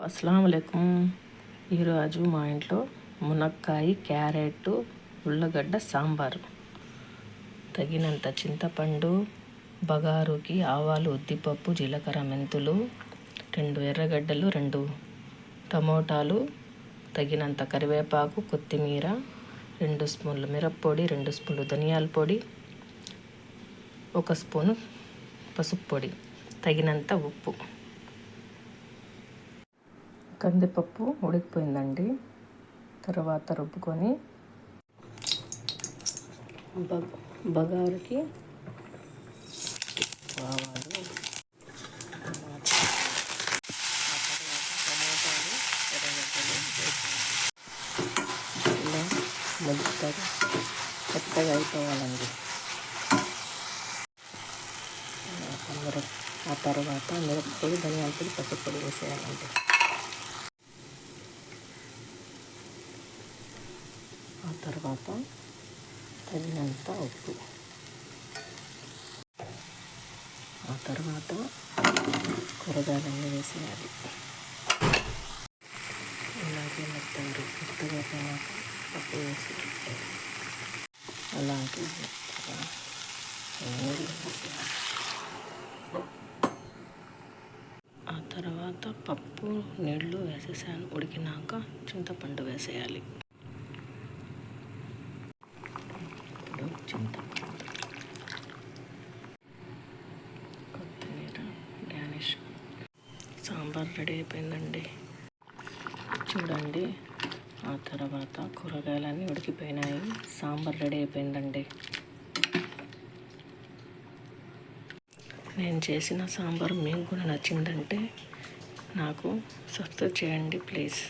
అస్సలాము అలైకుం. ఈరోజు మా ఇంట్లో మునక్కాయ, క్యారెట్, ఉల్లగడ్డ సాంబారు. తగినంత చింతపండు, బగారుకి ఆవాలు, ఉద్దిపప్పు, జీలకర్ర, మెంతులు, 2 ఎర్రగడ్డలు, 2 టమోటాలు, తగినంత కరివేపాకు, కొత్తిమీర, 2 స్పూన్లు మిరప్పొడి, 2 స్పూన్లు ధనియాల పొడి, 1 స్పూను పసుపు పొడి, తగినంత ఉప్పు. కందిపప్పు ఉడికిపోయిందండి. తర్వాత రుబ్బుకొని బగారుకి ఆవాలు, టమాటాలు, ఎర్రగడ్డలు ఇలా మెత్తగా అయిపోవాలండి. ఆ తర్వాత మిరప్పొడి, ధనియాల పొడి, పసుపు పొడి వేసేయాలండి. ఆ తర్వాత తగినంత ఉప్పు. ఆ తర్వాత కూరగాయలన్నీ వేసేయాలి. అలాగే మెత్తగా పోయినాక పప్పు వేసి అలాగే మెత్తగా నీళ్ళు వేసేయాలి. ఆ తర్వాత పప్పు నీళ్ళు వేసేసాను. ఉడికినాక చింతపండు వేసేయాలి. చింతపండు, కొత్తిమీర, గార్నిష్. సాంబార్ రెడీ అయిపోయిందండి. చూడండి. ఆ తర్వాత కూరగాయలన్నీ ఉడికిపోయినాయి. సాంబార్ రెడీ అయిపోయిందండి. నేను చేసిన సాంబార్ మీకు కూడా నచ్చిందంటే నాకు సబ్స్క్రైబ్ చేయండి ప్లీజ్.